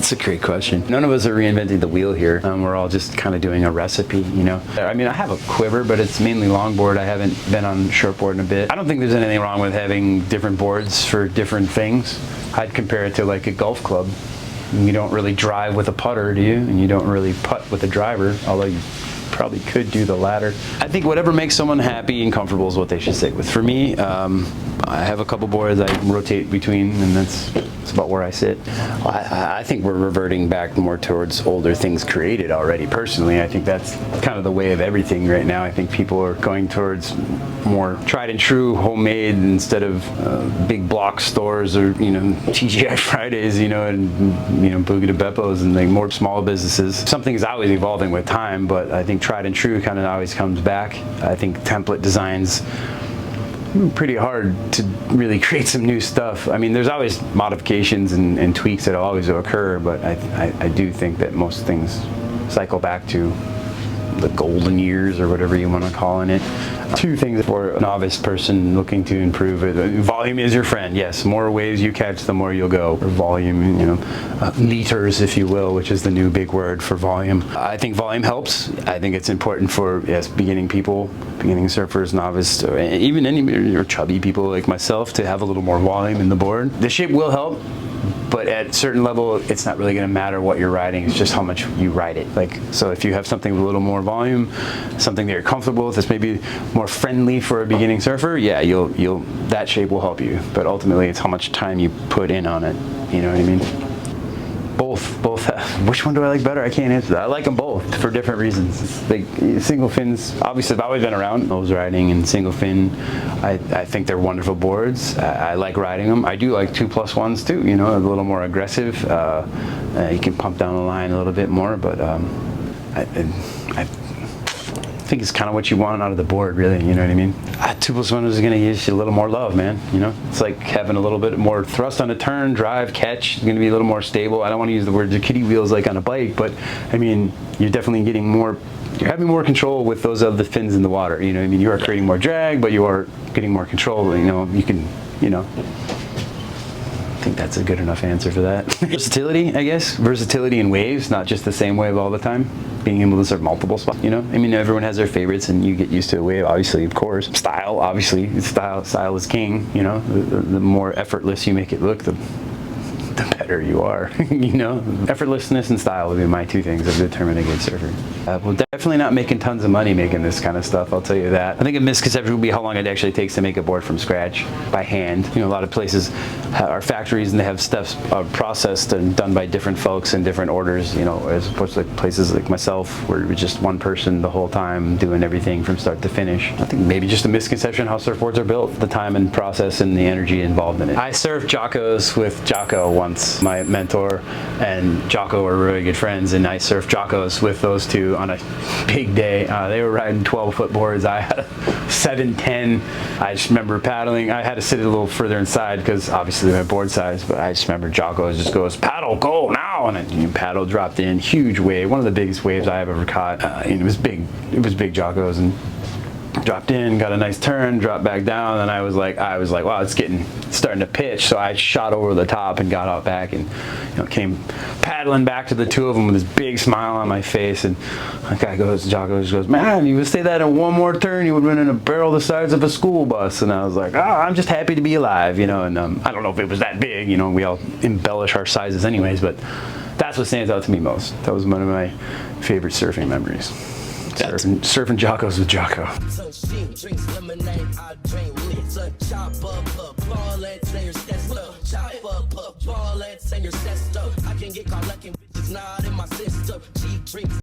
That's a great question. None of us are reinventing the wheel here. We're all just kind of doing a recipe, you know. I mean, I have a quiver, but it's mainly longboard. I haven't been on shortboard in a bit. I don't think there's anything wrong with having different boards for different things. I'd compare it to like a golf club. You don't really drive with a putter, do you? And you don't really putt with a driver, although you probably could do the latter. I think whatever makes someone happy and comfortable is what they should stick with. For me, I have a couple boards I rotate between, and that's about where I sit. I think we're reverting back more towards older things created already. Personally, I think that's kind of the way of everything right now. I think people are going towards more tried and true, homemade, instead of big block stores or, you know, TGI Fridays, you know, and, you know, Boogie to Beppo's, and like more small businesses. Something is always evolving with time, but I think tried and true kind of always comes back. I think template designs pretty hard to really create some new stuff. I mean, there's always modifications and tweaks that always occur, but I do think that most things cycle back to the golden years, or whatever you want to call it. Two things for a novice person looking to improve it. Volume is your friend. Yes, more waves you catch, the more you'll go. Or volume, you know, liters, if you will, which is the new big word for volume. I think volume helps. I think it's important for, yes, beginning people, beginning surfers, novice, or even any or chubby people like myself, to have a little more volume in the board. The shape will help, but at a certain level, it's not really going to matter what you're riding. It's just how much you ride it. Like, so if you have something with a little more volume, something that you're comfortable with, that's maybe more friendly for a beginning surfer, yeah, that shape will help you. But ultimately, it's how much time you put in on it. You know what I mean? Both have. Which one do I like better? I can't answer that. I like them both for different reasons. It's like single fins, obviously I've always been around nose riding and single fin. I think they're wonderful boards. I like riding them. I do like 2+1s too, you know, a little more aggressive. You can pump down the line a little bit more, but I think it's kind of what you want out of the board, really, you know what I mean? 2+1 is going to give you a little more love, man, you know? It's like having a little bit more thrust on a turn, drive, catch. It's going to be a little more stable. I don't want to use the word kiddie wheels like on a bike, but I mean, you're definitely getting more, you're having more control with those other fins in the water, you know what I mean? You are creating more drag, but you are getting more control, you know? You can, you know. I think that's a good enough answer for that. Versatility, I guess. Versatility in waves, not just the same wave all the time. Being able to serve multiple spots, you know? I mean, everyone has their favorites, and you get used to a wave, obviously, of course. Style, obviously. Style is king, you know? The more effortless you make it look, the better you are, you know? Effortlessness and style would be my two things that determine a good surfer. Well, definitely not making tons of money making this kind of stuff, I'll tell you that. I think a misconception would be how long it actually takes to make a board from scratch by hand. You know, a lot of places are factories, and they have stuff processed and done by different folks in different orders, you know, as opposed to like places like myself where it was just one person the whole time doing everything from start to finish. I think maybe just a misconception how surfboards are built, the time and process and the energy involved in it. I surfed Jockos with Jocko once. My mentor and Jocko were really good friends, and I surfed Jockos with those two on a big day. They were riding 12-foot boards. I had a 710. I just remember paddling. I had to sit a little further inside because obviously my board size, but I just remember Jocko just goes, paddle, go now, and then paddle dropped in, huge wave, one of the biggest waves I have ever caught. And it was big Jockos, and dropped in, got a nice turn, dropped back down, and I was like, wow, it's starting to pitch. So I shot over the top and got out back, and you know, came paddling back to the two of them with this big smile on my face. And that guy goes, Jocko just goes, man, you would say that in one more turn, you would run in a barrel the size of a school bus. And I was like, oh, I'm just happy to be alive, you know. And I don't know if it was that big, you know. We all embellish our sizes anyways, but that's what stands out to me most. That was one of my favorite surfing memories. Surfing Jockos with Jocko. She drinks lemonade, I drink liquor. Chop up ballets and your sister. Chop up ballets and your sister. I can get caught looking bitches not in my sister. She drinks.